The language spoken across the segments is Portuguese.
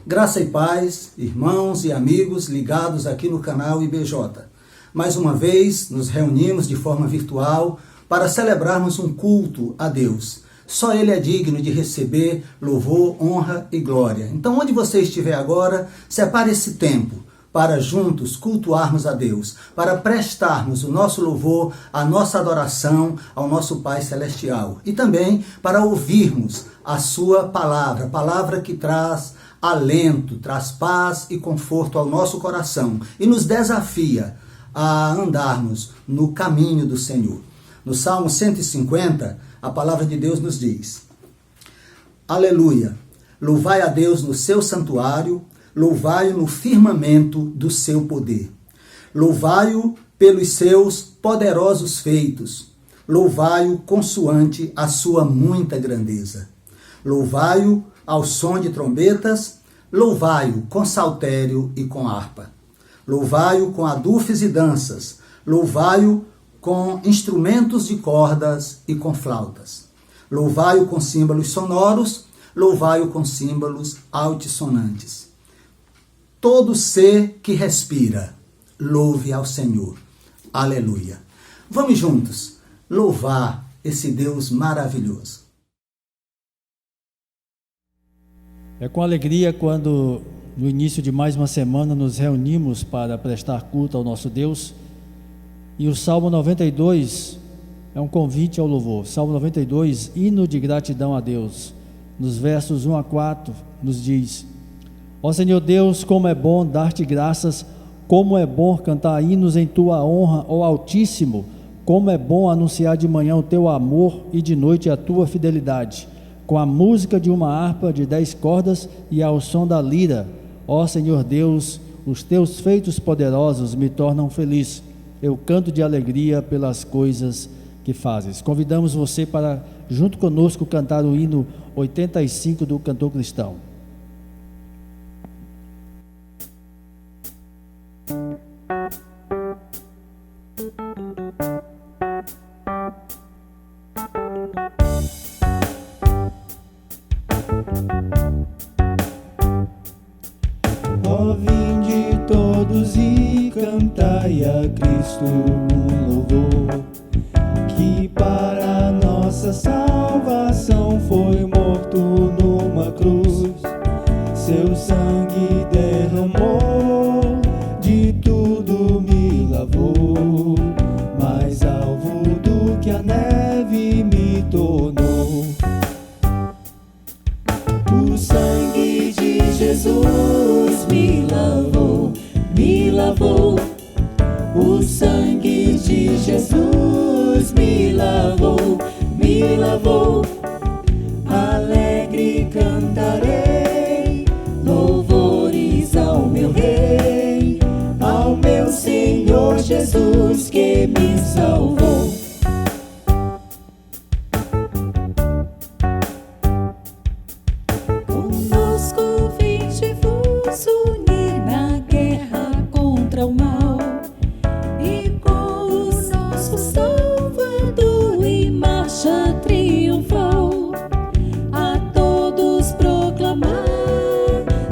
Graça e paz, irmãos e amigos ligados aqui no canal IBJ. Mais uma vez nos reunimos de forma virtual para celebrarmos um culto a Deus. Só Ele é digno de receber louvor, honra e glória. Então, onde você estiver agora, separe esse tempo para juntos cultuarmos a Deus, para prestarmos o nosso louvor, a nossa adoração ao nosso Pai Celestial. E também para ouvirmos a sua palavra, palavra que traz alento, traz paz e conforto ao nosso coração e nos desafia a andarmos no caminho do Senhor. No Salmo 150, a palavra de Deus nos diz: Aleluia! Louvai a Deus no seu santuário, louvai-o no firmamento do seu poder. Louvai-o pelos seus poderosos feitos, louvai-o consoante a sua muita grandeza. Louvai-o ao som de trombetas, louvai-o com saltério e com harpa. Louvai-o com adufes e danças, louvai-o com instrumentos de cordas e com flautas. Louvai-o com símbolos sonoros, louvai-o com símbolos altissonantes. Todo ser que respira, louve ao Senhor. Aleluia. Vamos juntos louvar esse Deus maravilhoso. É com alegria quando, no início de mais uma semana, nos reunimos para prestar culto ao nosso Deus. E o Salmo 92 é um convite ao louvor. Salmo 92, hino de gratidão a Deus. Nos versos 1 a 4, nos diz: Ó Senhor Deus, como é bom dar-te graças, como é bom cantar hinos em tua honra, ó Altíssimo, como é bom anunciar de manhã o teu amor e de noite a tua fidelidade, com a música de uma harpa de 10 cordas e ao som da lira. Ó Senhor Deus, os teus feitos poderosos me tornam feliz. Eu canto de alegria pelas coisas que fazes. Convidamos você para, junto conosco, cantar o hino 85 do Cantor Cristão. Ó, vinde todos e cantai a Cristo um louvor, que para nossa salvação foi morto numa cruz. Seu sangue derramou, de tudo me lavou, mais alvo do que a neve me tornou. O sangue de Jesus me lavou, me lavou. O sangue de Jesus me lavou, me lavou. Alegre cantarei louvores ao meu Rei, ao meu Senhor Jesus que me salvou. Conosco vinde vos unir na guerra contra o mal, e com o nosso Salvador em marcha triunfal, a todos proclamar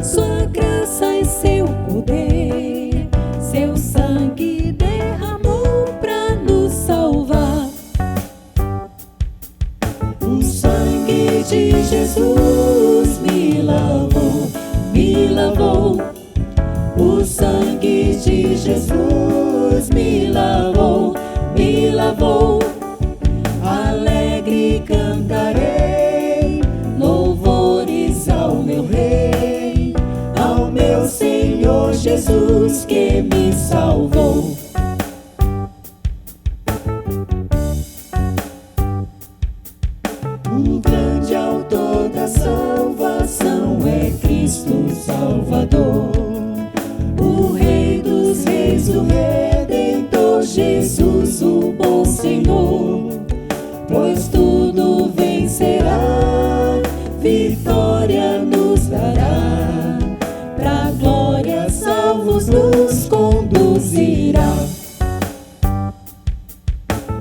sua graça e seu poder. Seu sangue derramou pra nos salvar. O sangue de Jesus me lavou, me lavou. O sangue de Jesus me lavou, me lavou. Alegre cantarei louvores ao meu Rei, ao meu Senhor Jesus que me salvou. O grande autor da salvação é Cristo Salvador, o Rei dos Reis, o Redentor, Jesus, o bom Senhor. Pois tudo vencerá, vitória nos dará, pra glória salvos nos conduzirá.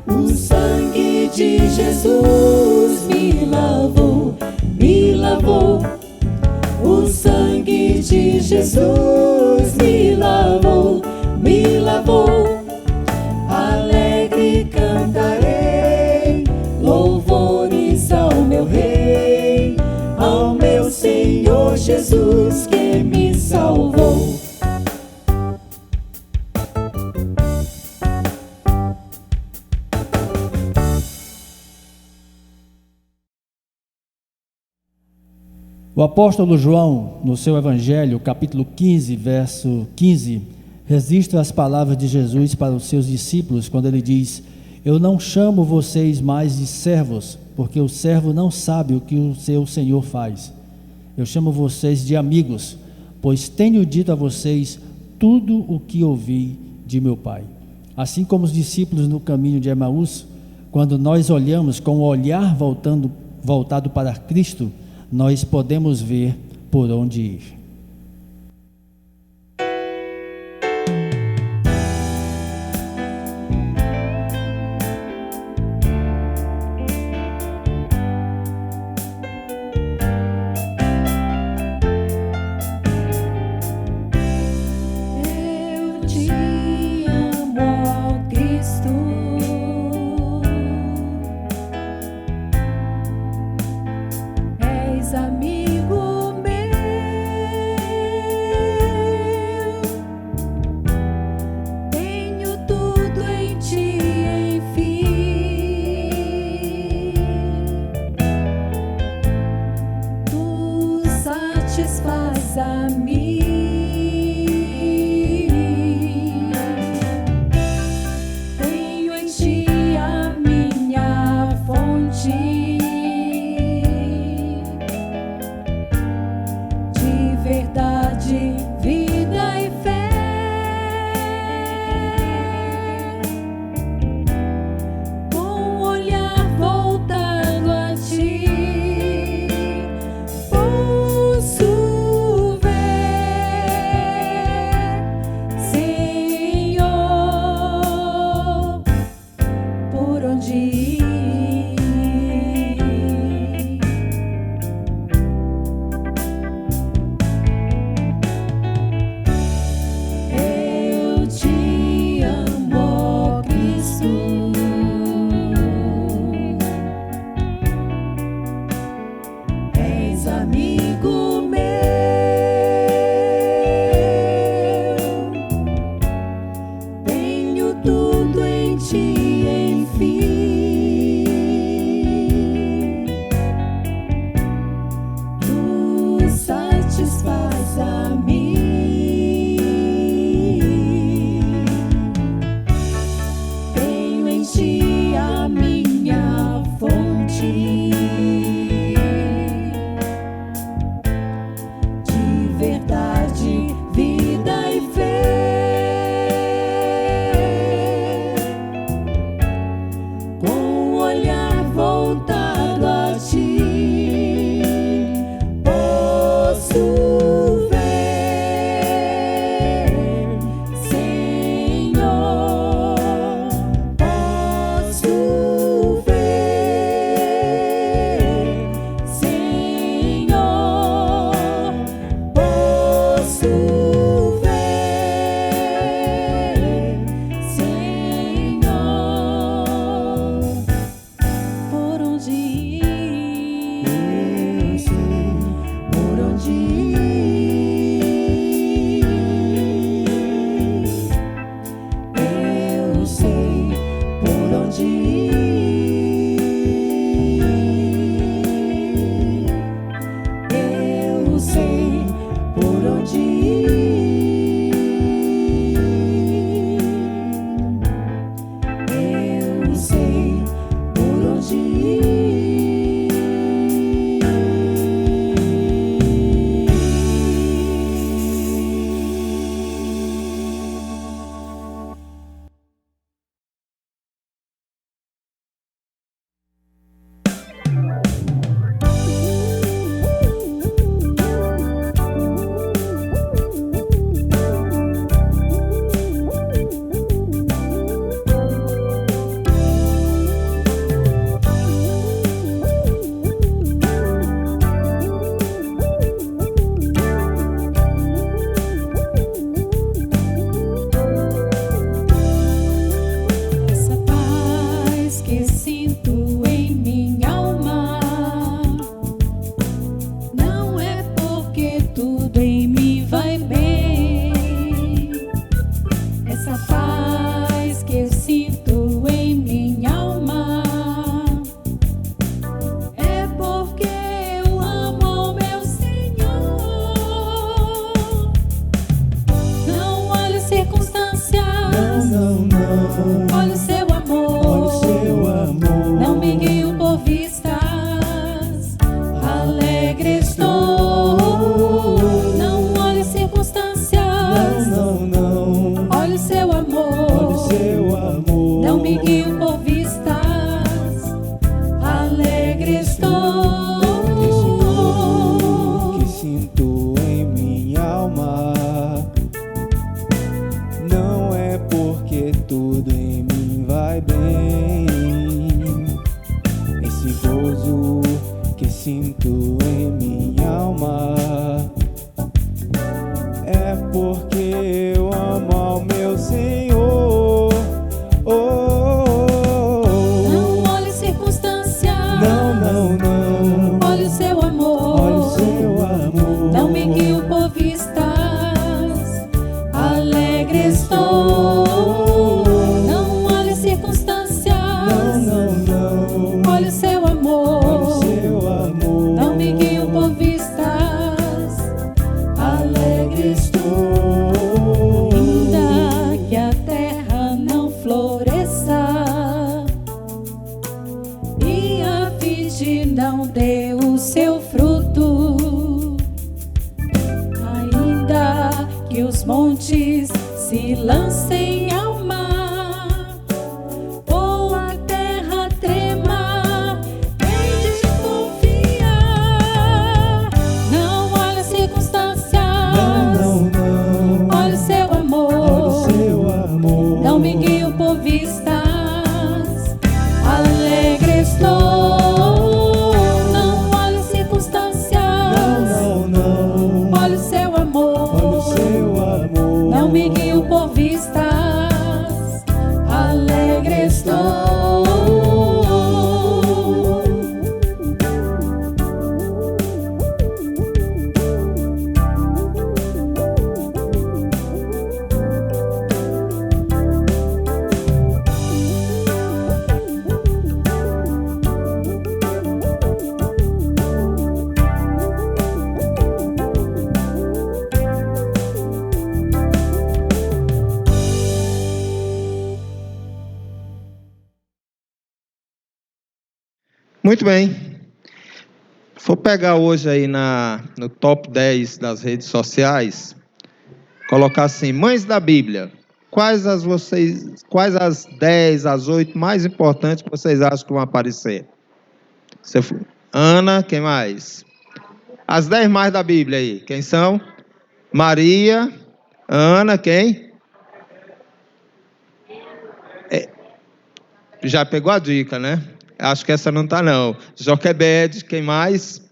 O sangue de Jesus me lavou, me lavou. O sangue Jesus me lavou, me lavou. Alegre cantarei louvores ao meu Rei, ao meu Senhor Jesus que me salvou. O apóstolo João, no seu Evangelho, capítulo 15, verso 15, registra as palavras de Jesus para os seus discípulos, quando ele diz: eu não chamo vocês mais de servos, porque o servo não sabe o que o seu senhor faz. Eu chamo vocês de amigos, pois tenho dito a vocês tudo o que ouvi de meu Pai. Assim como os discípulos no caminho de Emaús, quando nós olhamos com o olhar voltado para Cristo, nós podemos ver por onde ir. Eu te amo, ó Cristo. És amigo meu, tenho tudo em ti, enfim. Tu satisfaz a mim. Tenho em ti a minha fonte de verdade, vida e fé. Com o olhar voltado a ti, posso ver, Senhor, por onde ir. Eu te amo, ó Cristo. És amigo meu, tenho tudo em ti, enfim. Tu satisfaz a mim. Tenho em ti a minha fonte de verdade, vida e fé. Com o olhar voltado a ti, posso ver, Senhor, posso ver, Senhor, posso ver, Senhor, por onde ir. Eu sei por onde ir. Eu sei por onde ir. Eu sei por onde ir. Eu sei por onde ir. sinto em minha alma é porque eu amo ao meu Senhor. Não olhe circunstâncias, Não. olhe o seu amor. Olha o seu amor. Não me guio por vistas, alegre estou. Não olhe circunstâncias, Não. olhe o seu amor. Olha o seu amor. Não me guio por vistas, alegre estou. Ainda que a terra não floresça e a vide não dê o seu fruto, ainda que os montes se lancem ao mar ou a terra trema, hei de confiar. Não olhe as circunstâncias, Não. olhe o seu amor. Olha o seu amor. Não me guio por vistas, alegre estou. Não olhe as circunstâncias, Não. olhe o seu amor. Olha o seu amor. Não me guio por vistas, alegre estou. Muito bem. Vou pegar hoje aí no top 10 das redes sociais, colocar assim, mães da Bíblia. Quais as 10, as 8 mais importantes que vocês acham que vão aparecer? Ana, quem mais? As 10 mais da Bíblia aí, quem são? Maria, Ana, quem? Já pegou a dica, né? Acho que essa não está, não. Joquebede, quem mais?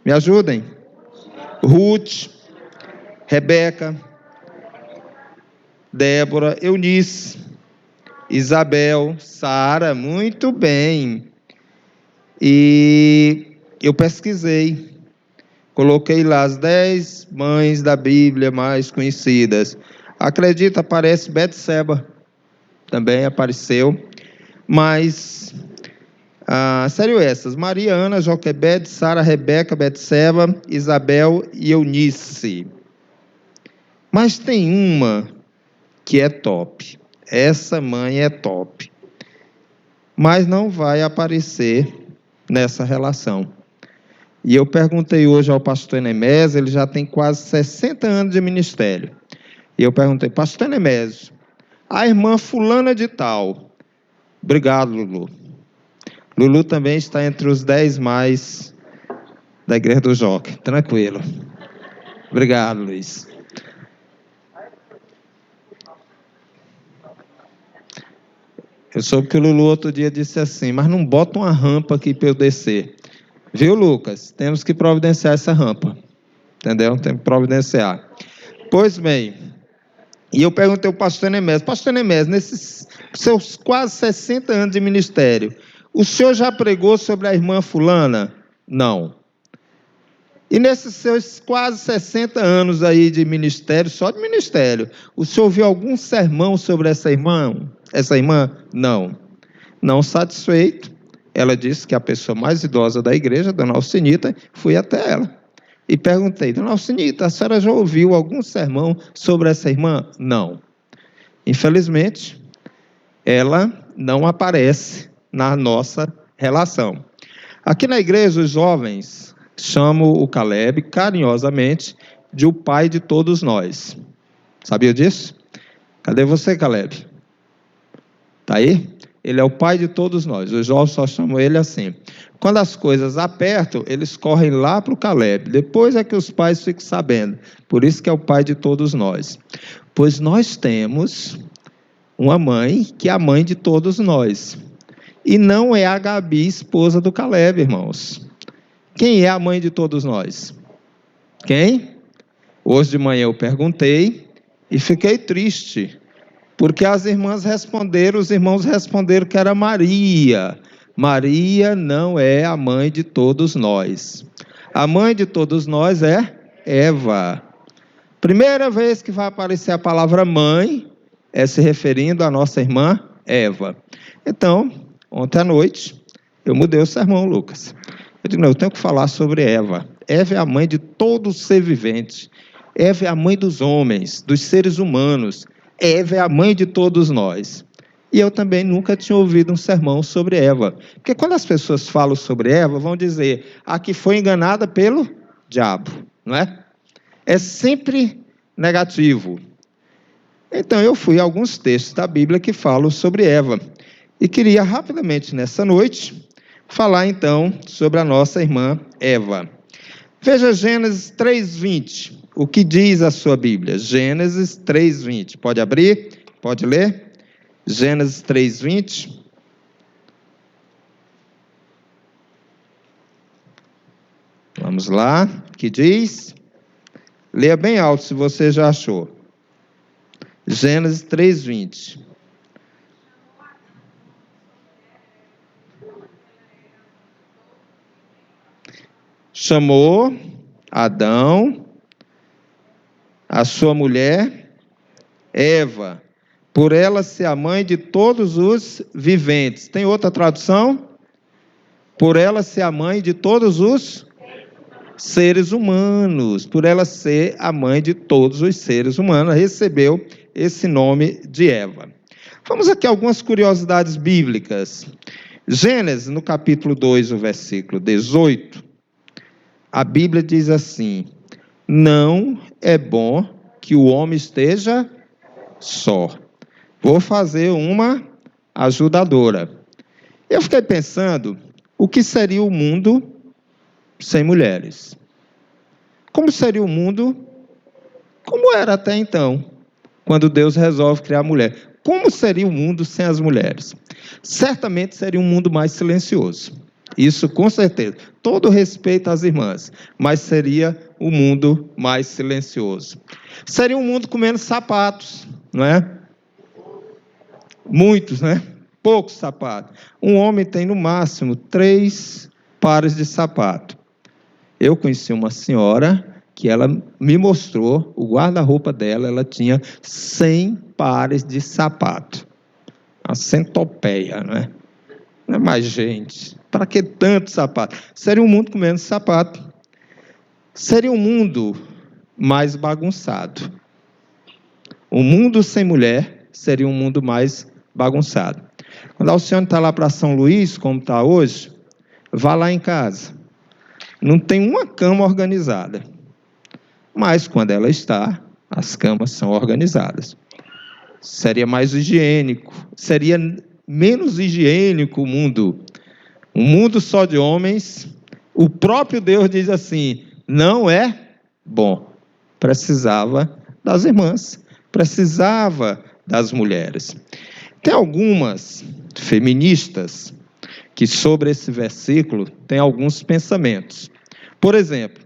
Me ajudem. Ruth, Rebeca, Débora, Eunice, Isabel, Sara, muito bem. E eu pesquisei, coloquei lá as 10 mães da Bíblia mais conhecidas. Acredita, aparece Betseba, também apareceu. Mas, sério essas, Maria, Ana, Joquebede, Sara, Rebeca, Betseba, Isabel e Eunice. Mas tem uma que é top. Essa mãe é top. Mas não vai aparecer nessa relação. E eu perguntei hoje ao pastor Nemésio, ele já tem quase 60 anos de ministério. E eu perguntei, pastor Nemésio, a irmã fulana de tal... Obrigado, Lulu. Lulu também está entre os 10 mais da Igreja do Jockey. Tranquilo. Obrigado, Luiz. Eu soube que o Lulu outro dia disse assim, mas não bota uma rampa aqui para eu descer. Viu, Lucas? Temos que providenciar essa rampa. Entendeu? Temos que providenciar. Pois bem, e eu perguntei ao pastor Nemésio, nesses seus quase 60 anos de ministério, o senhor já pregou sobre a irmã fulana? Não. E nesses seus quase 60 anos aí de ministério, só de ministério, o senhor ouviu algum sermão sobre essa irmã? Não. Não satisfeito, ela disse que a pessoa mais idosa da igreja, dona Alcinita, fui até ela. E perguntei, dona Alcinita, a senhora já ouviu algum sermão sobre essa irmã? Não. Infelizmente, ela não aparece na nossa relação. Aqui na igreja, os jovens chamam o Caleb, carinhosamente, de o pai de todos nós. Sabia disso? Cadê você, Caleb? Está aí? Ele é o pai de todos nós. Os jovens só chamam ele assim. Quando as coisas apertam, eles correm lá para o Caleb. Depois é que os pais ficam sabendo. Por isso que é o pai de todos nós. Pois nós temos uma mãe que é a mãe de todos nós. e não é a Gabi, esposa do Caleb, irmãos. Quem é a mãe de todos nós? Quem? Hoje de manhã eu perguntei e fiquei triste, porque os irmãos responderam que era Maria. Maria não é a mãe de todos nós. A mãe de todos nós é Eva. Primeira vez que vai aparecer a palavra mãe é se referindo à nossa irmã Eva. Então, ontem à noite, eu mudei o sermão, Lucas. Eu digo, não, eu tenho que falar sobre Eva. Eva é a mãe de todo ser vivente. Eva é a mãe dos homens, dos seres humanos. Eva é a mãe de todos nós. E eu também nunca tinha ouvido um sermão sobre Eva. Porque quando as pessoas falam sobre Eva, vão dizer, a que foi enganada pelo diabo, não é? É sempre negativo. Então, eu fui a alguns textos da Bíblia que falam sobre Eva. E queria rapidamente, nessa noite, falar então sobre a nossa irmã Eva. Veja Gênesis 3:20. O que diz a sua Bíblia? Gênesis 3:20. Pode abrir? Pode ler? Gênesis 3:20. Vamos lá. O que diz? Leia bem alto se você já achou. Gênesis 3:20. Chamou Adão, a sua mulher, Eva, por ela ser a mãe de todos os viventes. Tem outra tradução? Por ela ser a mãe de todos os seres humanos. Por ela ser a mãe de todos os seres humanos. Recebeu esse nome de Eva. Vamos aqui a algumas curiosidades bíblicas. Gênesis, no capítulo 2, o versículo 18, a Bíblia diz assim: não é bom que o homem esteja só. Vou fazer uma ajudadora. Eu fiquei pensando, o que seria o mundo sem mulheres? Como seria o mundo como era até então, quando Deus resolve criar a mulher? Como seria o mundo sem as mulheres? Certamente seria um mundo mais silencioso. Isso com certeza. Todo respeito às irmãs, mas seria um mundo mais silencioso. Seria um mundo com menos sapatos, não é? Muitos, né? Poucos sapatos. Um homem tem no máximo 3 pares de sapato. Eu conheci uma senhora que ela me mostrou o guarda-roupa dela, ela tinha 100 pares de sapato. A centopeia, não é? Não é mais gente. Para que tanto sapato? Seria um mundo com menos sapato. Seria um mundo mais bagunçado. Um mundo sem mulher seria um mundo mais bagunçado. Quando a Alcione está lá para São Luís, como está hoje, vá lá em casa. Não tem uma cama organizada. Mas quando ela está, as camas são organizadas. Seria mais higiênico. Seria menos higiênico o mundo. Um mundo só de homens. O próprio Deus diz assim, não é bom. Precisava das irmãs. Precisava das mulheres. Tem algumas feministas que sobre esse versículo têm alguns pensamentos. Por exemplo,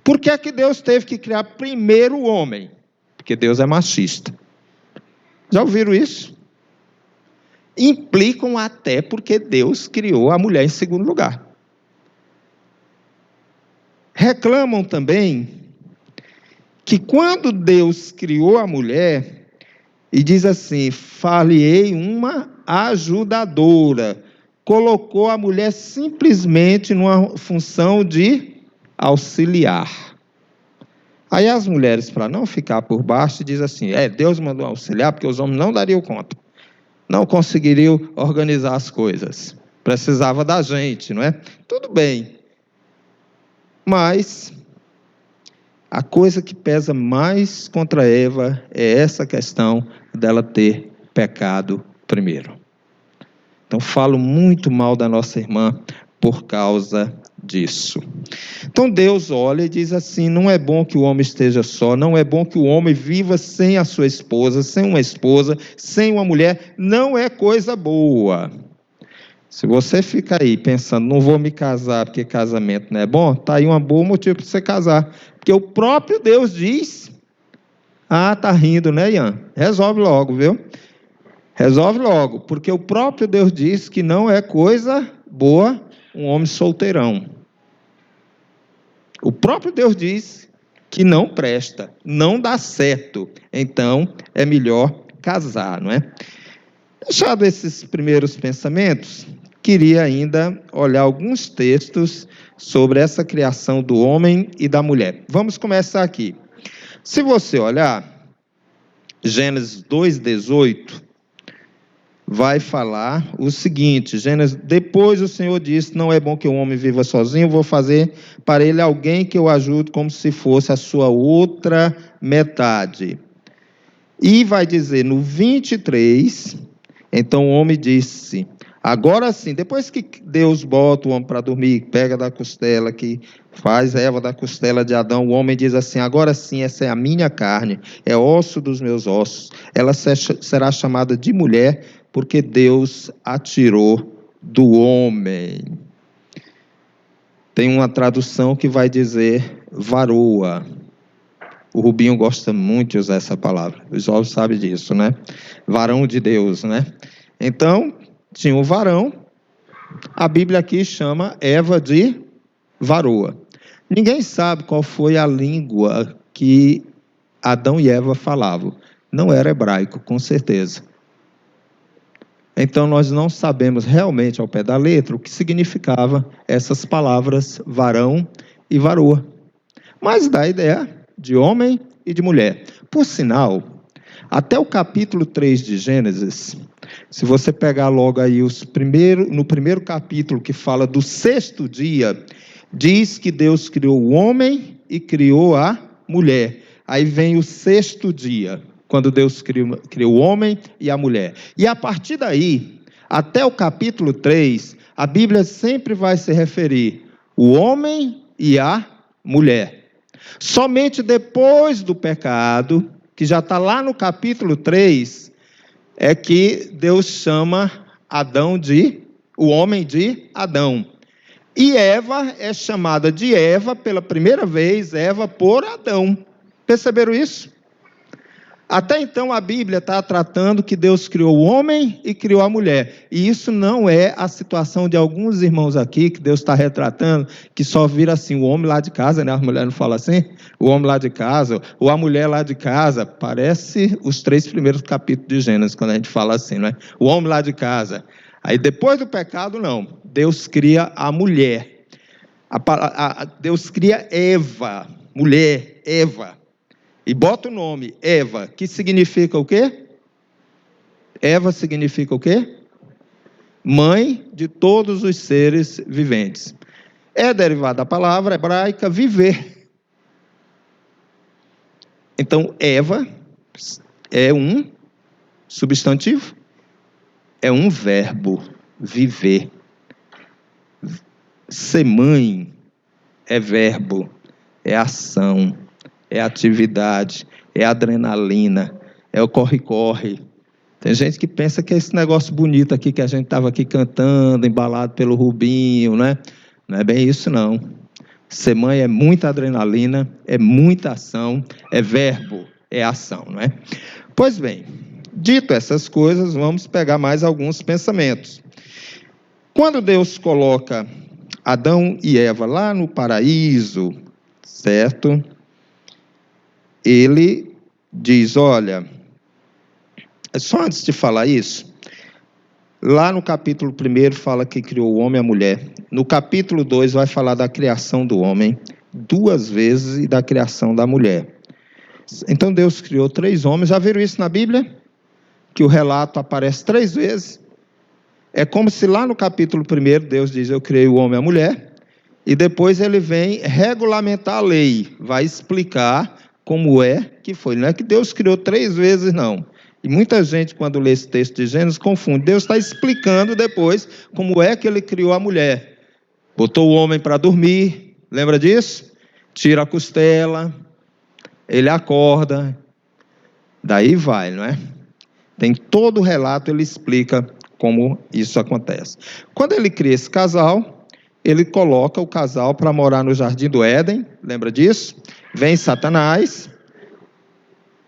por que é que Deus teve que criar primeiro o homem? Porque Deus é machista. Já ouviram isso? Implicam até porque Deus criou a mulher em segundo lugar. Reclamam também que quando Deus criou a mulher, e diz assim, far-lhe-ei uma ajudadora, colocou a mulher simplesmente numa função de auxiliar. Aí as mulheres, para não ficar por baixo, dizem assim, Deus mandou auxiliar, porque os homens não dariam conta. Não conseguiriam organizar as coisas. Precisava da gente, não é? Tudo bem. Mas a coisa que pesa mais contra Eva é essa questão dela ter pecado primeiro. Então, falo muito mal da nossa irmã por causa disso. Então, Deus olha e diz assim, não é bom que o homem esteja só, não é bom que o homem viva sem a sua esposa, sem uma mulher, não é coisa boa. Se você fica aí pensando, não vou me casar porque casamento não é bom, está aí um bom motivo para você casar. Porque o próprio Deus diz... Ah, tá rindo, né, Ian? Resolve logo, viu? Resolve logo, porque o próprio Deus diz que não é coisa boa um homem solteirão. O próprio Deus diz que não presta, não dá certo. Então, é melhor casar, não é? Deixado esses primeiros pensamentos, queria ainda olhar alguns textos sobre essa criação do homem e da mulher. Vamos começar aqui. Se você olhar, Gênesis 2:18, vai falar o seguinte, depois o Senhor disse, não é bom que o homem viva sozinho, vou fazer para ele alguém que o ajude como se fosse a sua outra metade. E vai dizer no 23, então o homem disse, agora sim, depois que Deus bota o homem para dormir, pega da costela, que faz Eva da costela de Adão, o homem diz assim, agora sim, essa é a minha carne, é osso dos meus ossos, ela será chamada de mulher, porque Deus a tirou do homem. Tem uma tradução que vai dizer varoa. O Rubinho gosta muito de usar essa palavra, os jovens sabem disso, né? Varão de Deus, né? Então, tinha um varão, a Bíblia aqui chama Eva de varoa. Ninguém sabe qual foi a língua que Adão e Eva falavam. Não era hebraico, com certeza. Então, nós não sabemos realmente, ao pé da letra, o que significava essas palavras varão e varoa. Mas dá a ideia de homem e de mulher. Por sinal, até o capítulo 3 de Gênesis, se você pegar logo aí no primeiro capítulo que fala do sexto dia, diz que Deus criou o homem e criou a mulher. Aí vem o sexto dia, quando Deus criou o homem e a mulher. E a partir daí, até o capítulo 3, a Bíblia sempre vai se referir o homem e a mulher. Somente depois do pecado, que já está lá no capítulo 3, é que Deus chama o homem de Adão. E Eva é chamada de Eva pela primeira vez, Eva por Adão. Perceberam isso? Até então a Bíblia está tratando que Deus criou o homem e criou a mulher. E isso não é a situação de alguns irmãos aqui, que Deus está retratando, que só vira assim, o homem lá de casa, né? As mulheres não falam assim? O homem lá de casa, ou a mulher lá de casa. Parece os 3 primeiros capítulos de Gênesis, quando a gente fala assim, não é? O homem lá de casa. Aí depois do pecado, não. Deus cria a mulher. Deus cria Eva, mulher, Eva. E bota o nome, Eva, que significa o quê? Eva significa o quê? Mãe de todos os seres viventes. É derivada da palavra hebraica viver. Então, Eva é um substantivo, é um verbo, viver. Ser mãe é verbo, é ação. É atividade, é adrenalina, é o corre-corre. Tem gente que pensa que é esse negócio bonito aqui, que a gente estava aqui cantando, embalado pelo Rubinho, né? Não é bem isso, não. Ser mãe é muita adrenalina, é muita ação, é verbo, é ação, não é? Pois bem, dito essas coisas, vamos pegar mais alguns pensamentos. Quando Deus coloca Adão e Eva lá no paraíso, certo? Ele diz, olha, só antes de falar isso, lá no capítulo 1 fala que criou o homem e a mulher. No capítulo 2 vai falar da criação do homem 2 vezes e da criação da mulher. Então Deus criou 3 homens, já viram isso na Bíblia? Que o relato aparece 3 vezes. É como se lá no capítulo 1 Deus diz, eu criei o homem e a mulher, e depois ele vem regulamentar a lei, vai explicar como é que foi. Não é que Deus criou 3 vezes, não. E muita gente, quando lê esse texto de Gênesis, confunde. Deus está explicando depois como é que ele criou a mulher. Botou o homem para dormir, lembra disso? Tira a costela, ele acorda, daí vai, não é? Tem todo o relato, ele explica como isso acontece. Quando ele cria esse casal, ele coloca o casal para morar no Jardim do Éden, lembra disso? Vem Satanás,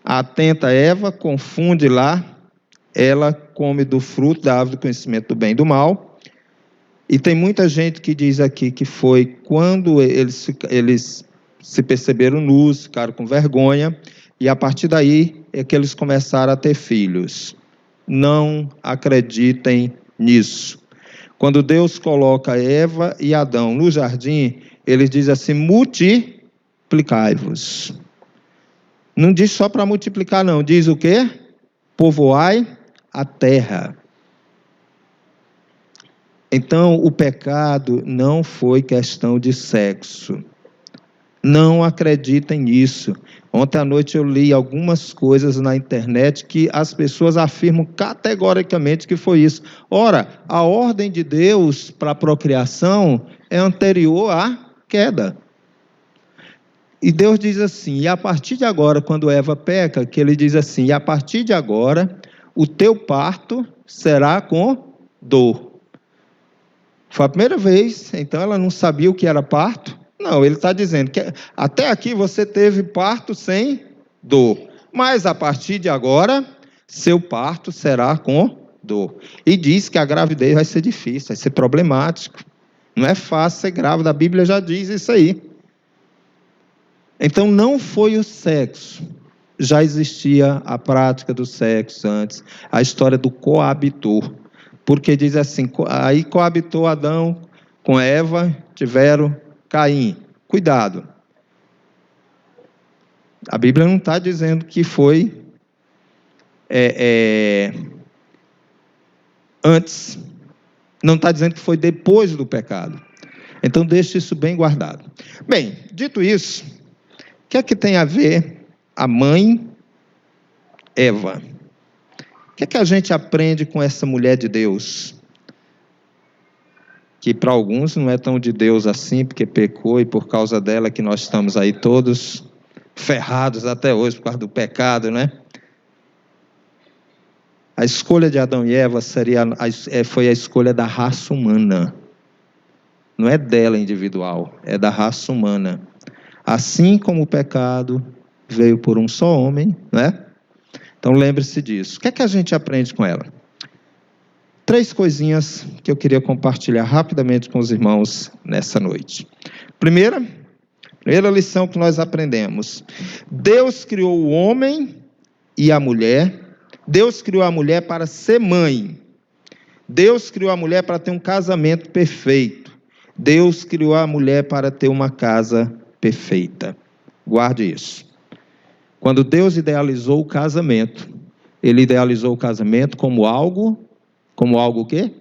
atenta Eva, confunde lá, ela come do fruto da árvore do conhecimento do bem e do mal, e tem muita gente que diz aqui que foi quando eles se perceberam nus, ficaram com vergonha, e a partir daí é que eles começaram a ter filhos. Não acreditem nisso. Quando Deus coloca Eva e Adão no jardim, ele diz assim, multiplicai-vos. Não diz só para multiplicar, não. Diz o quê? Povoai a terra. Então, o pecado não foi questão de sexo. Não acreditem nisso. Ontem à noite eu li algumas coisas na internet que as pessoas afirmam categoricamente que foi isso. Ora, a ordem de Deus para a procriação é anterior à queda. E Deus diz assim, e a partir de agora, quando Eva peca, que ele diz assim, e a partir de agora, o teu parto será com dor. Foi a primeira vez, então ela não sabia o que era parto. Não, ele está dizendo que até aqui você teve parto sem dor, mas a partir de agora, seu parto será com dor. E diz que a gravidez vai ser difícil, vai ser problemático. Não é fácil ser grávida, a Bíblia já diz isso aí. Então não foi o sexo, já existia a prática do sexo antes, a história do coabitor. Porque diz assim, aí coabitou Adão com Eva, tiveram Caim. Cuidado. A Bíblia não está dizendo que foi antes. Não está dizendo que foi depois do pecado. Então, deixe isso bem guardado. Bem, dito isso, o que é que tem a ver a mãe Eva? O que é que a gente aprende com essa mulher de Deus? Que para alguns não é tão de Deus assim, porque pecou e por causa dela que nós estamos aí todos ferrados até hoje por causa do pecado, né? A escolha de Adão e Eva foi a escolha da raça humana. Não é dela individual, é da raça humana. Assim como o pecado veio por um só homem, né? Então lembre-se disso. O que é que a gente aprende com ela? 3 coisinhas que eu queria compartilhar rapidamente com os irmãos nessa noite. Primeira lição que nós aprendemos. Deus criou o homem e a mulher. Deus criou a mulher para ser mãe. Deus criou a mulher para ter um casamento perfeito. Deus criou a mulher para ter uma casa perfeita. Guarde isso. Quando Deus idealizou o casamento, Ele idealizou o casamento como algo o quê?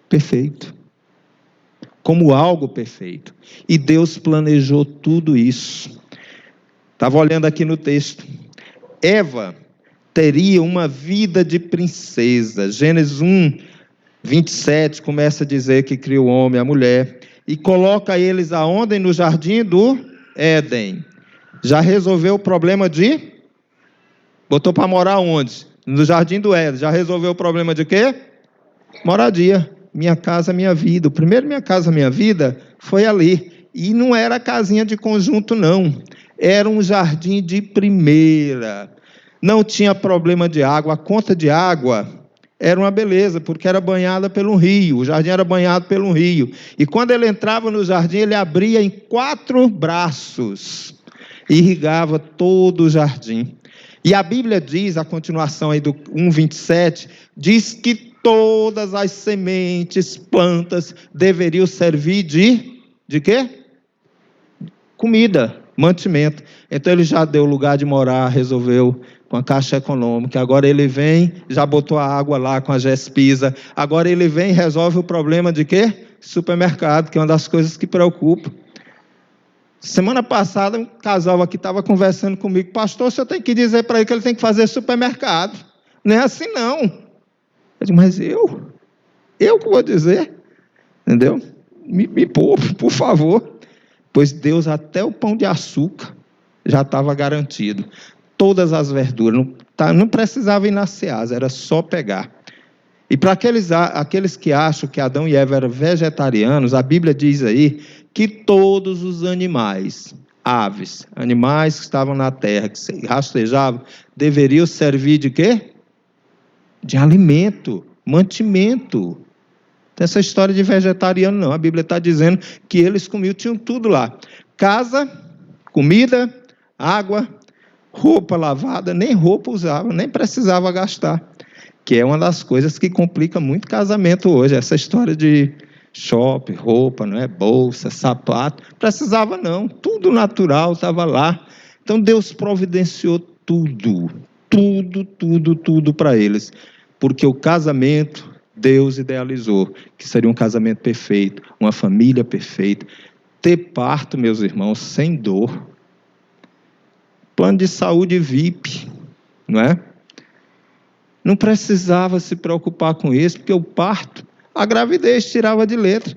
Perfeito. Como algo perfeito. E Deus planejou tudo isso. Estava olhando aqui no texto. Eva teria uma vida de princesa. Gênesis 1, 27 começa a dizer que criou o homem e a mulher e coloca eles aonde? No jardim do Éden. Já resolveu o problema de... Botou para morar onde? No jardim do Éden. Já resolveu o problema de quê? Moradia. Minha casa, minha vida. O primeiro minha casa, minha vida foi ali. E não era casinha de conjunto, não. Era um jardim de primeira. Não tinha problema de água. A conta de água era uma beleza, porque era banhada pelo rio. O jardim era banhado pelo rio. E quando ele entrava no jardim, ele abria em 4 braços. Irrigava todo o jardim. E a Bíblia diz, a continuação aí do 1:27, diz que todas as sementes, plantas, deveriam servir de quê? Comida, mantimento. Então ele já deu lugar de morar, resolveu com a Caixa Econômica. Agora ele vem, já botou a água lá com a Gespisa. Agora ele vem e resolve o problema de quê? Supermercado, que é uma das coisas que preocupa. Semana passada, um casal aqui estava conversando comigo. Pastor, o senhor tem que dizer para ele que ele tem que fazer supermercado. Não é assim, não. Eu digo, mas eu que vou dizer? Entendeu? Me poupe, por favor. Pois Deus, até o pão de açúcar, já estava garantido. Todas as verduras, não precisava ir na Ceasa, era só pegar. E para aqueles que acham que Adão e Eva eram vegetarianos, a Bíblia diz aí que todos os animais, aves, animais que estavam na terra, que rastejavam, deveriam servir de quê? De alimento, mantimento. Tem essa história de vegetariano não, a Bíblia está dizendo que eles comiam, tinham tudo lá. Casa, comida, água, roupa lavada, nem roupa usava, nem precisava gastar. Que é uma das coisas que complica muito casamento hoje, essa história de shopping, roupa, não é? Bolsa, sapato, precisava não, tudo natural estava lá. Então Deus providenciou tudo para eles, porque o casamento Deus idealizou, que seria um casamento perfeito, uma família perfeita, ter parto, meus irmãos, sem dor, plano de saúde VIP, não é? Não precisava se preocupar com isso, porque o parto, a gravidez tirava de letra.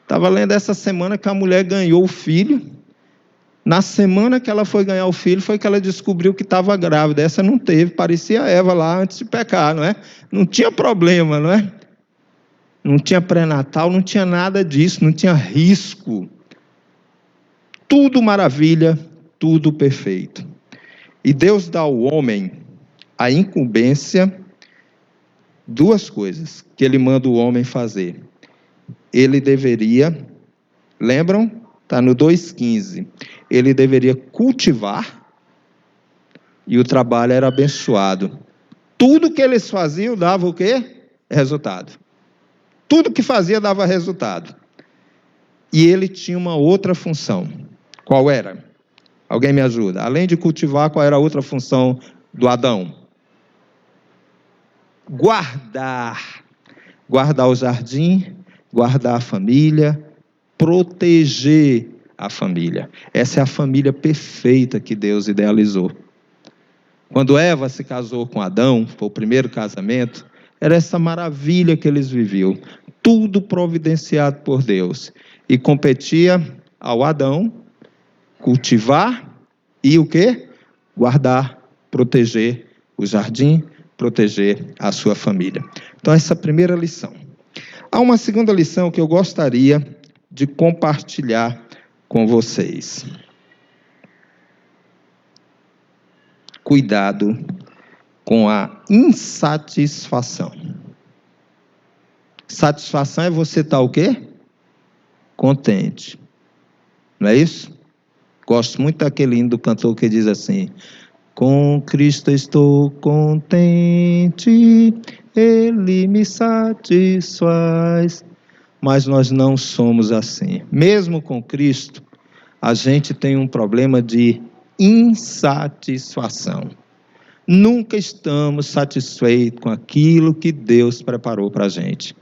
Estava lendo essa semana que a mulher ganhou o filho. Na semana que ela foi ganhar o filho, foi que ela descobriu que estava grávida. Essa não teve, parecia a Eva lá antes de pecar, não é? Não tinha problema, não é? Não tinha pré-natal, não tinha nada disso, não tinha risco. Tudo maravilha, tudo perfeito. E Deus dá ao homem a incumbência, duas coisas que ele manda o homem fazer. Ele deveria, lembram? Está no 2,15. Ele deveria cultivar e o trabalho era abençoado. Tudo que eles faziam dava o quê? Resultado. Tudo que fazia dava resultado. E ele tinha uma outra função. Qual era? Alguém me ajuda? Além de cultivar, qual era a outra função do Adão? Guardar o jardim, guardar a família, proteger a família. Essa é a família perfeita que Deus idealizou. Quando Eva se casou com Adão, foi o primeiro casamento, era essa maravilha que eles viviam, tudo providenciado por Deus, e competia ao Adão cultivar e o quê? Guardar, proteger o jardim, proteger a sua família. Então, essa é a primeira lição. Há uma segunda lição que eu gostaria de compartilhar com vocês. Cuidado com a insatisfação. Satisfação é você estar o quê? Contente. Não é isso? Gosto muito daquele hino do cantor que diz assim: com Cristo estou contente, Ele me satisfaz. Mas nós não somos assim. Mesmo com Cristo, a gente tem um problema de insatisfação. Nunca estamos satisfeitos com aquilo que Deus preparou para a gente.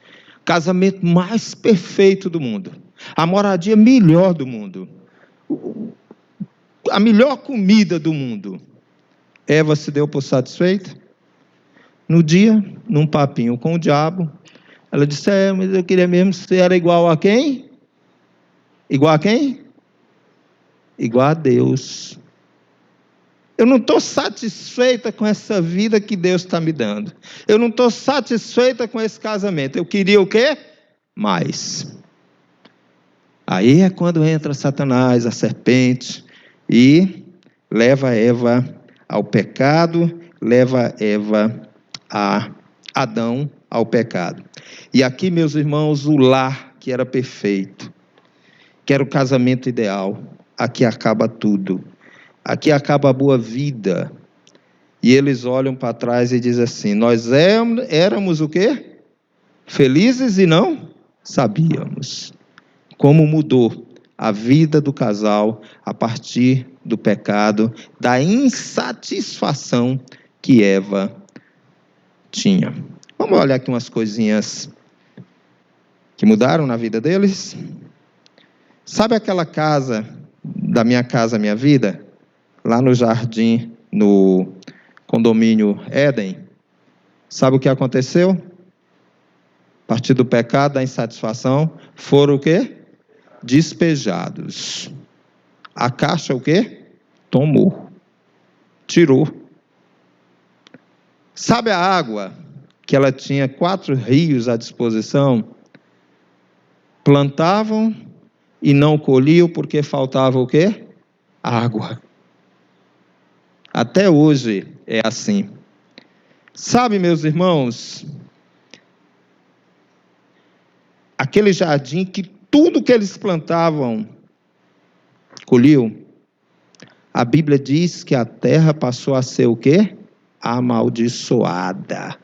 Casamento mais perfeito do mundo. A moradia melhor do mundo. A melhor comida do mundo. Eva se deu por satisfeita? No dia, num papinho com o diabo, ela disse: mas eu queria mesmo ser era igual a quem? Igual a quem? Igual a Deus. Eu não estou satisfeita com essa vida que Deus está me dando. Eu não estou satisfeita com esse casamento. Eu queria o quê? Mais. Aí é quando entra Satanás, a serpente, e leva Eva ao pecado, leva Eva a Adão ao pecado. E aqui, meus irmãos, o lar que era perfeito, que era o casamento ideal, aqui acaba tudo. Aqui acaba a boa vida. E eles olham para trás e dizem assim: nós éramos o quê? Felizes e não sabíamos. Como mudou a vida do casal a partir do pecado, da insatisfação que Eva tinha. Vamos olhar aqui umas coisinhas que mudaram na vida deles. Sabe aquela casa, da Minha Casa Minha Vida? Lá no jardim, no condomínio Éden. Sabe o que aconteceu? A partir do pecado, da insatisfação, foram o quê? Despejados. A caixa o quê? Tomou. Tirou. Sabe a água que ela tinha 4 rios à disposição, plantavam e não colhiam porque faltava o quê? Água. Até hoje é assim. Sabe, meus irmãos, aquele jardim que tudo que eles plantavam colhiam, a Bíblia diz que a terra passou a ser o quê? Amaldiçoada.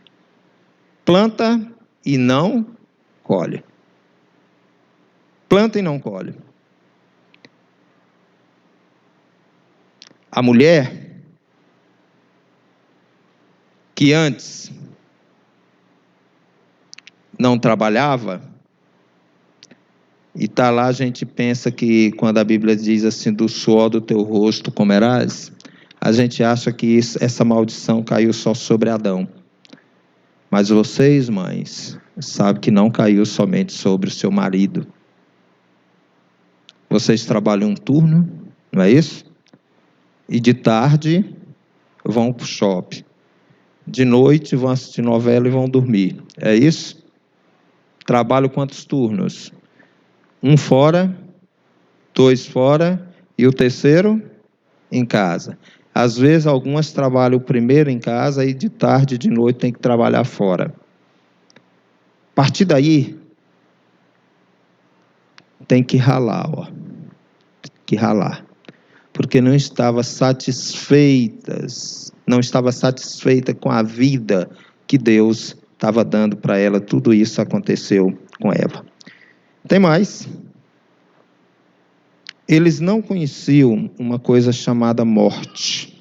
Planta e não colhe. Planta e não colhe. A mulher que antes não trabalhava, e está lá, a gente pensa que quando a Bíblia diz assim, do suor do teu rosto comerás, a gente acha que essa maldição caiu só sobre Adão. Mas vocês, mães, sabem que não caiu somente sobre o seu marido. Vocês trabalham um turno, não é isso? E de tarde vão para o shopping. De noite vão assistir novela e vão dormir. É isso? Trabalho quantos turnos? 1 fora, 2 fora e o terceiro em casa. Às vezes algumas trabalham o primeiro em casa e de tarde e de noite tem que trabalhar fora. A partir daí, tem que ralar, ó. Tem que ralar. Porque não estava satisfeita com a vida que Deus estava dando para ela. Tudo isso aconteceu com Eva. Tem mais. Eles não conheciam uma coisa chamada morte.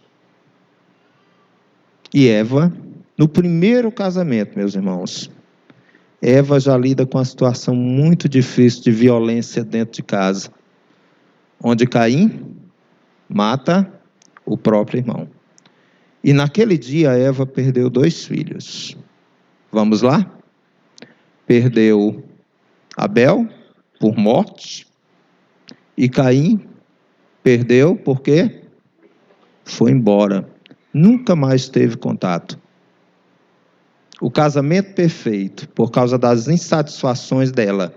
E Eva, no primeiro casamento, meus irmãos, Eva já lida com uma situação muito difícil de violência dentro de casa, onde Caim mata o próprio irmão. E naquele dia Eva perdeu 2 filhos. Vamos lá? Perdeu Abel por morte e Caim perdeu porque foi embora. Nunca mais teve contato. O casamento perfeito, por causa das insatisfações dela,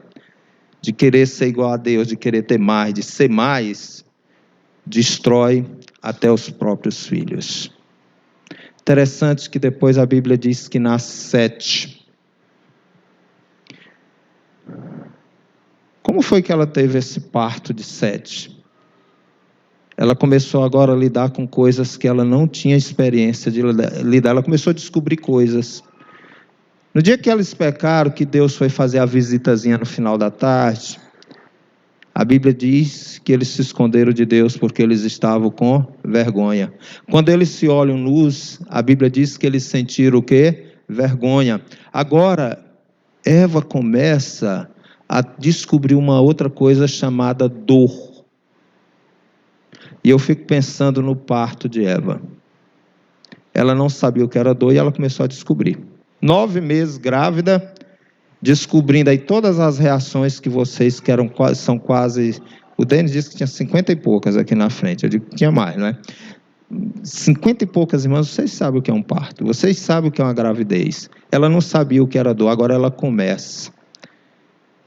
de querer ser igual a Deus, de querer ter mais, de ser mais, destrói até os próprios filhos. Interessante que depois a Bíblia diz que nasce 7. Como foi que ela teve esse parto de 7? Ela começou agora a lidar com coisas que ela não tinha experiência de lidar. Ela começou a descobrir coisas. No dia que eles pecaram, que Deus foi fazer a visitazinha no final da tarde, a Bíblia diz que eles se esconderam de Deus porque eles estavam com vergonha. Quando eles se olham nus, a Bíblia diz que eles sentiram o quê? Vergonha. Agora, Eva começa a descobrir uma outra coisa chamada dor. E eu fico pensando no parto de Eva. Ela não sabia o que era dor e ela começou a descobrir. 9 meses grávida, descobrindo aí todas as reações que vocês que são quase... O Denis disse que tinha 50 e poucas aqui na frente. Eu digo que tinha mais, não é? 50 e poucas irmãs, vocês sabem o que é um parto. Vocês sabem o que é uma gravidez. Ela não sabia o que era dor, agora ela começa.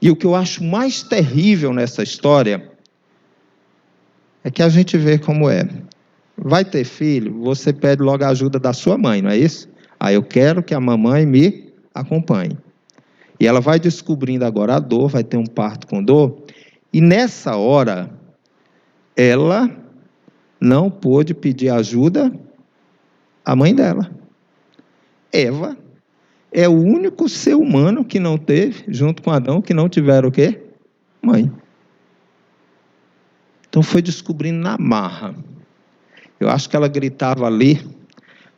E o que eu acho mais terrível nessa história é que a gente vê como é. Vai ter filho, você pede logo a ajuda da sua mãe, não é isso? Aí eu quero que a mamãe me acompanhe. E ela vai descobrindo agora a dor, vai ter um parto com dor. E nessa hora, ela não pôde pedir ajuda à mãe dela. Eva é o único ser humano que não teve, junto com Adão, que não tiveram o quê? Mãe. Então foi descobrindo na marra. Eu acho que ela gritava ali.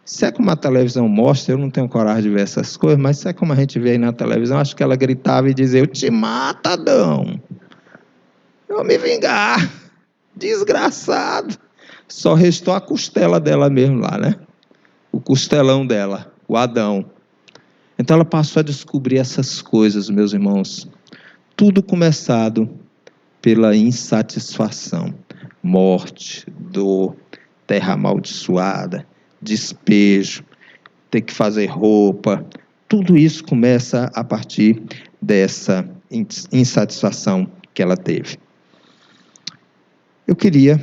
Se é como a televisão mostra, eu não tenho coragem de ver essas coisas, mas se é como a gente vê aí na televisão, acho que ela gritava e dizia: eu te mato, Adão. Eu vou me vingar. Desgraçado. Só restou a costela dela mesmo lá, né? O costelão dela, o Adão. Então ela passou a descobrir essas coisas, meus irmãos. Tudo começado pela insatisfação. Morte, dor, terra amaldiçoada, despejo, ter que fazer roupa, Tudo isso começa a partir dessa insatisfação que ela teve. Eu queria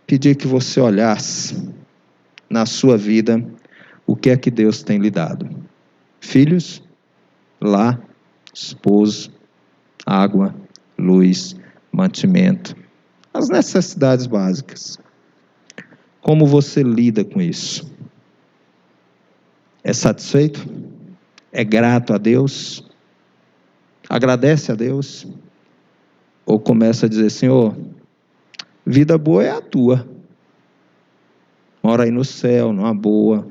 pedir que você olhasse na sua vida o que é que Deus tem lhe dado. Filhos, lar, esposo, água, luz, mantimento, as necessidades básicas. Como você lida com isso? É satisfeito? É grato a Deus? Agradece a Deus? Ou começa a dizer, Senhor, vida boa é a tua. Mora aí no céu, numa boa.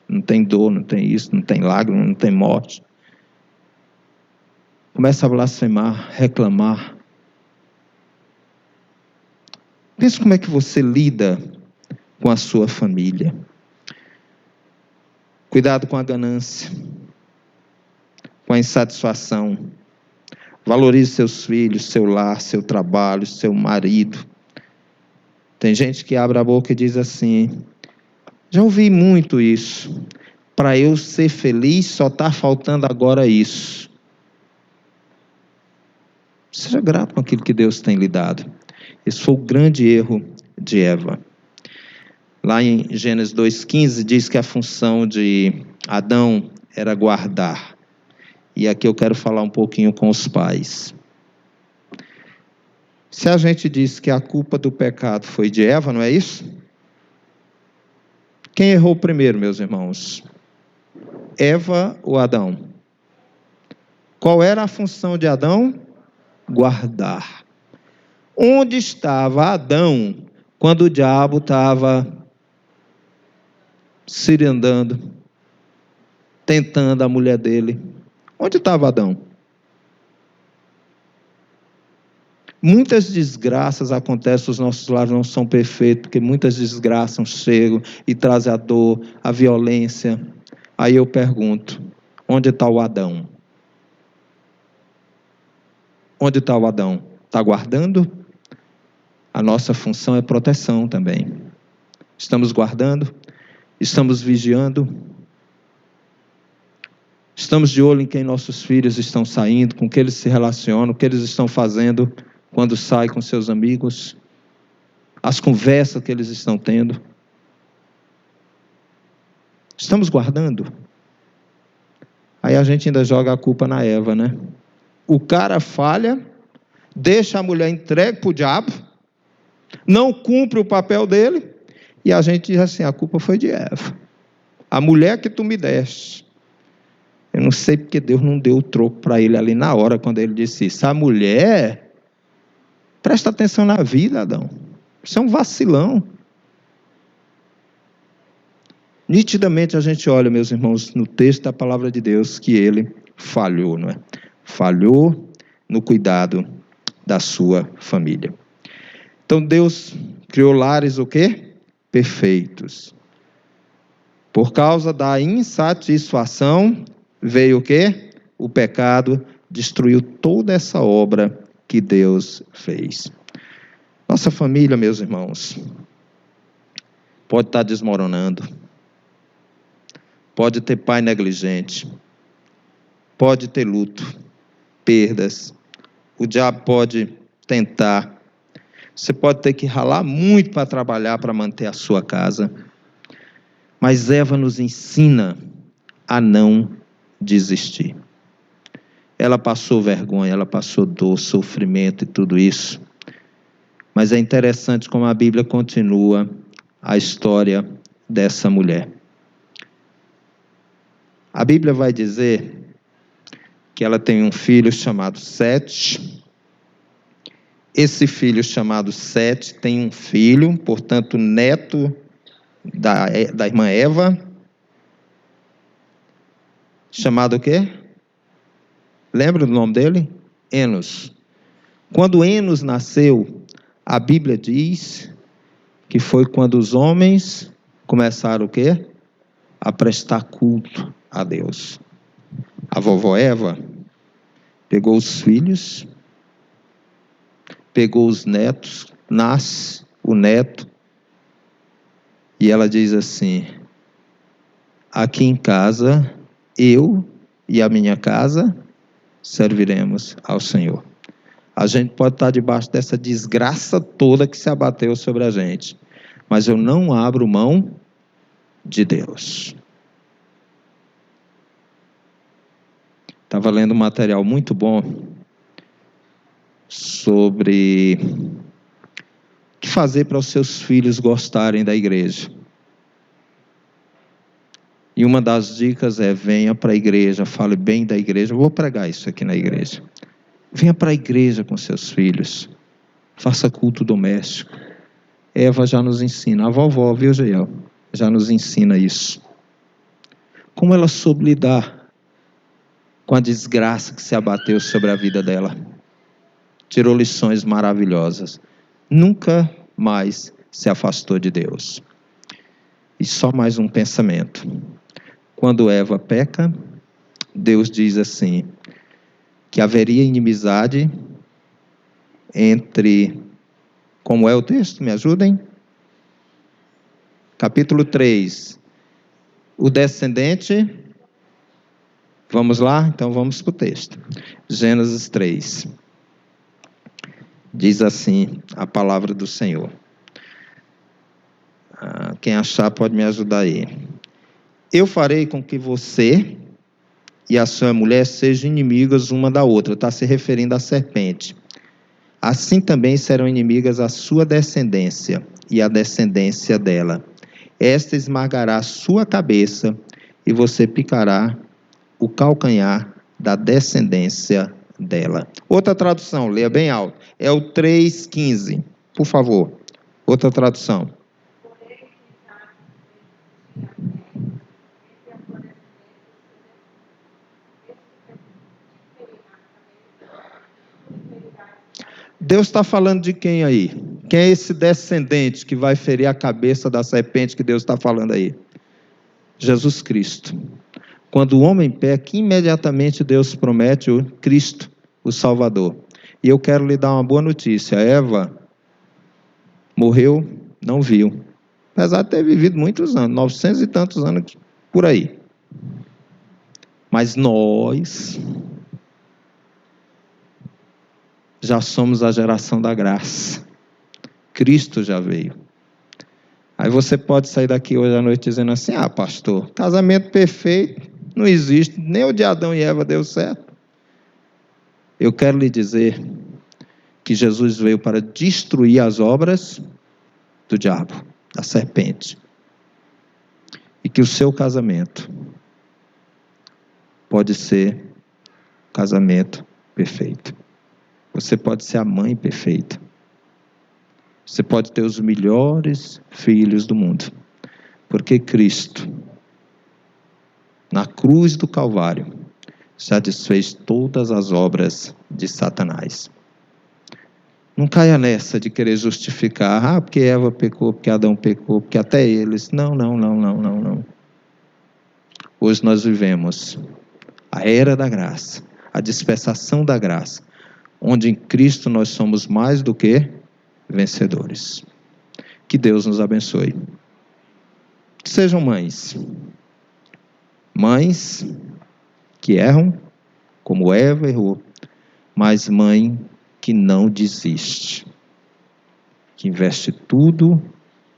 Não tem dor, não tem isso, não tem lágrima, não tem morte. Começa a blasfemar, reclamar. Pensa como é que você lida com a sua família. Cuidado com a ganância, com a insatisfação. Valorize seus filhos, seu lar, seu trabalho, seu marido. Tem gente que abre a boca e diz assim, já ouvi muito isso, para eu ser feliz só está faltando agora isso. Seja grato com aquilo que Deus tem lhe dado. Esse foi o grande erro de Eva. Lá em Gênesis 2,15 diz que a função de Adão era guardar. E aqui eu quero falar um pouquinho com os pais. Se a gente diz que a culpa do pecado foi de Eva, não é isso? Quem errou primeiro, meus irmãos? Eva ou Adão? Qual era a função de Adão? Guardar. Onde estava Adão quando o diabo estava cirandando, tentando a mulher dele? Onde estava Adão? Muitas desgraças acontecem, os nossos lares não são perfeitos, porque muitas desgraças chegam e trazem a dor, a violência. Aí eu pergunto, onde está o Adão? Onde está o Adão? Está guardando? A nossa função é proteção também. Estamos guardando? Estamos vigiando? Estamos de olho em quem nossos filhos estão saindo, com que eles se relacionam, o que eles estão fazendo quando saem com seus amigos, as conversas que eles estão tendo. Estamos guardando? Aí a gente ainda joga a culpa na Eva, né? O cara falha, deixa a mulher entregue para o diabo, não cumpre o papel dele, e a gente diz assim, a culpa foi de Eva. A mulher que tu me deste. Eu não sei porque Deus não deu o troco para ele ali na hora, quando ele disse isso. A mulher, presta atenção na vida, Adão. Isso é um vacilão. Nitidamente a gente olha, meus irmãos, no texto da palavra de Deus, que ele falhou, não é? Falhou no cuidado da sua família. Então Deus criou lares o quê? Perfeitos. Por causa da insatisfação, veio o quê? O pecado destruiu toda essa obra que Deus fez. Nossa família, meus irmãos, pode estar desmoronando. Pode ter pai negligente. Pode ter luto, perdas. O diabo pode tentar. Você pode ter que ralar muito para trabalhar, para manter a sua casa. Mas Eva nos ensina a não desistir. Ela passou vergonha, ela passou dor, sofrimento e tudo isso. Mas é interessante como a Bíblia continua a história dessa mulher. A Bíblia vai dizer que ela tem um filho chamado Sete. Esse filho chamado Sete tem um filho, portanto, neto da irmã Eva, chamado o quê? Lembra do nome dele? Enos. Quando Enos nasceu, a Bíblia diz que foi quando os homens começaram o quê? A prestar culto a Deus. A vovó Eva pegou os filhos, pegou os netos, nasce o neto, E ela diz assim: aqui em casa, eu e a minha casa serviremos ao Senhor. A gente pode estar debaixo dessa desgraça toda que se abateu sobre a gente, mas eu não abro mão de Deus. Estava lendo um material muito bom sobre o que fazer para os seus filhos gostarem da igreja. E uma das dicas é: venha para a igreja, fale bem da igreja. Eu vou pregar isso aqui na igreja. Venha para a igreja com seus filhos. Faça culto doméstico. Eva já nos ensina, a vovó, viu, Jael? Já nos ensina isso. Como ela soube lidar com a desgraça que se abateu sobre a vida dela. Tirou lições maravilhosas. Nunca mais se afastou de Deus. E só mais um pensamento. Quando Eva peca, Deus diz assim, que haveria inimizade entre... Como é o texto? Me ajudem. Capítulo 3. O descendente... Vamos lá? Então vamos para o texto. Gênesis 3. Diz assim a palavra do Senhor. Quem achar pode me ajudar aí. Eu farei com que você e a sua mulher sejam inimigas uma da outra. Está se referindo à serpente. Assim também serão inimigas a sua descendência e a descendência dela. Esta esmagará a sua cabeça e você picará o calcanhar da descendência dela. Outra tradução, leia bem alto. É o 3,15. Por favor. Outra tradução. Deus está falando de quem aí? Quem é esse descendente que vai ferir a cabeça da serpente que Deus está falando aí? Jesus Cristo. Quando o homem peca, imediatamente Deus promete o Cristo, o Salvador. E eu quero lhe dar uma boa notícia. Eva morreu, não viu. Apesar de ter vivido muitos anos, 900 e tantos anos por aí. Mas nós já somos a geração da graça. Cristo já veio. Aí você pode sair daqui hoje à noite dizendo assim: ah, pastor, casamento perfeito não existe, nem o de Adão e Eva deu certo. Eu quero lhe dizer que Jesus veio para destruir as obras do diabo, da serpente. E que o seu casamento pode ser um casamento perfeito. Você pode ser a mãe perfeita. Você pode ter os melhores filhos do mundo. Porque Cristo, na cruz do Calvário, já desfez todas as obras de Satanás. Não caia nessa de querer justificar, porque Eva pecou, porque Adão pecou, porque até eles. Não. Hoje nós vivemos a era da graça, a dispensação da graça, onde em Cristo nós somos mais do que vencedores. Que Deus nos abençoe. Sejam mães. Mães que erram, como Eva errou, mas mãe que não desiste, que investe tudo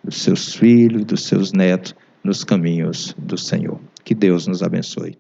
dos seus filhos, dos seus netos, nos caminhos do Senhor. Que Deus nos abençoe.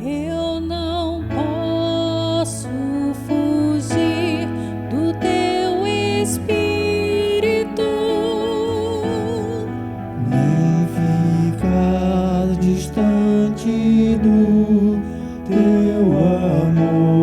Eu não posso fugir do teu espírito. Nem ficar distante do teu amor.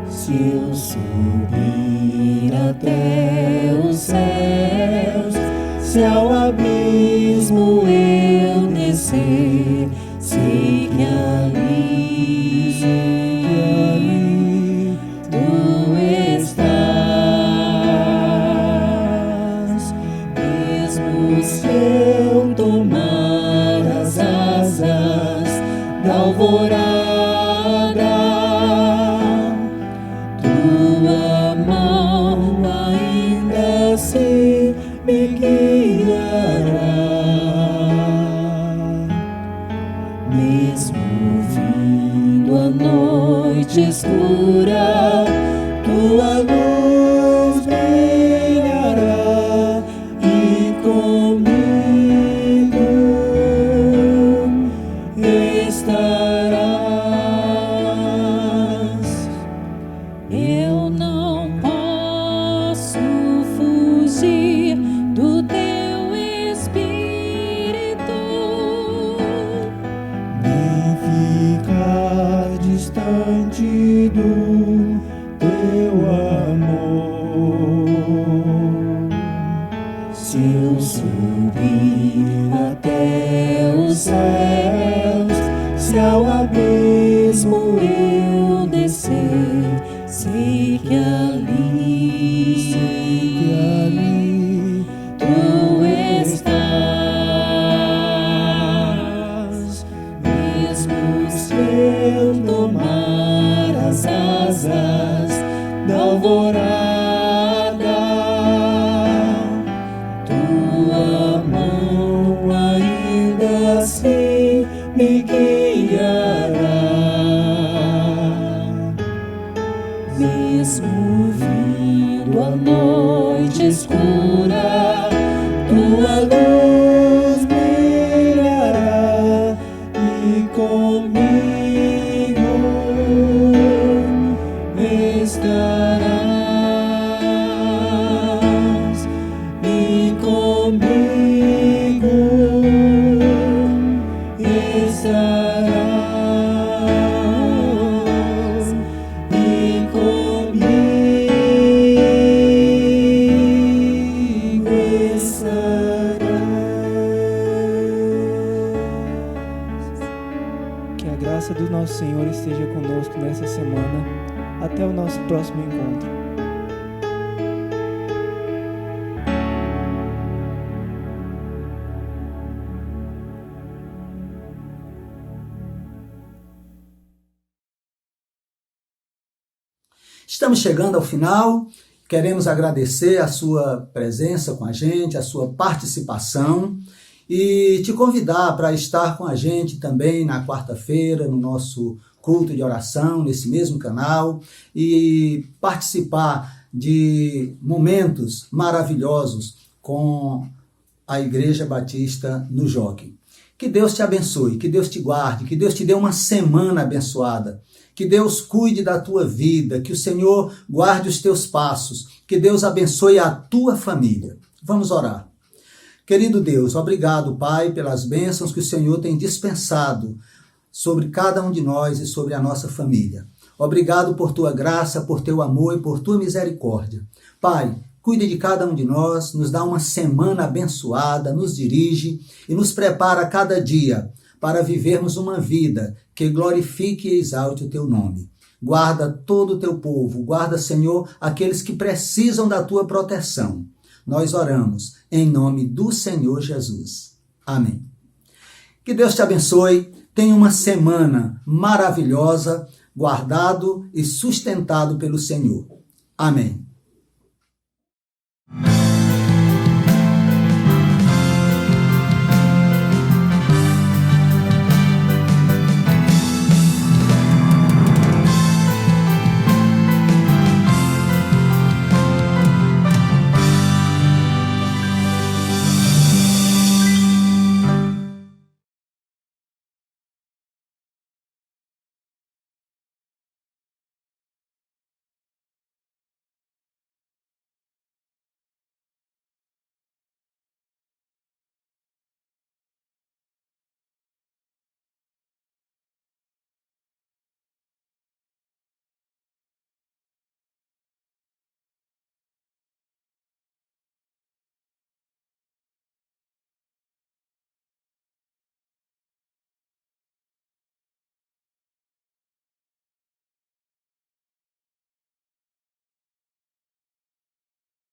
Se eu subir até os céus, se ao abismo eu descer, sei que ali escura, tua luz brilhará e comigo estarás. Eu não posso fugir do teu Espírito, Nem ficar distante do teu amor. Se eu subir até os céus, se ao abismo eu descer, sei que ali tu estás. Mesmo se eu tomar as asas da alvorada, tua mão ainda assim me guiará. Mesmo vindo a noite escura, tua luz brilhará e comigo estarás. E comigo estarás. E comigo estarás. Que a graça do nosso Senhor esteja conosco nessa semana. Até o nosso próximo encontro. Estamos chegando ao final. Queremos agradecer a sua presença com a gente, a sua participação e te convidar para estar com a gente também na quarta-feira, no nosso culto de oração, nesse mesmo canal, e participar de momentos maravilhosos com a Igreja Batista no Jockey. Que Deus te abençoe, que Deus te guarde, que Deus te dê uma semana abençoada, que Deus cuide da tua vida, que o Senhor guarde os teus passos, que Deus abençoe a tua família. Vamos orar. Querido Deus, obrigado, Pai, pelas bênçãos que o Senhor tem dispensado sobre cada um de nós e sobre a nossa família. Obrigado por tua graça, por teu amor e por tua misericórdia. Pai, cuide de cada um de nós, nos dá uma semana abençoada, nos dirige e nos prepara a cada dia para vivermos uma vida que glorifique e exalte o teu nome. Guarda todo o teu povo, guarda, Senhor, aqueles que precisam da tua proteção. Nós oramos em nome do Senhor Jesus. Amém. Que Deus te abençoe, tenha uma semana maravilhosa, guardado e sustentado pelo Senhor. Amém.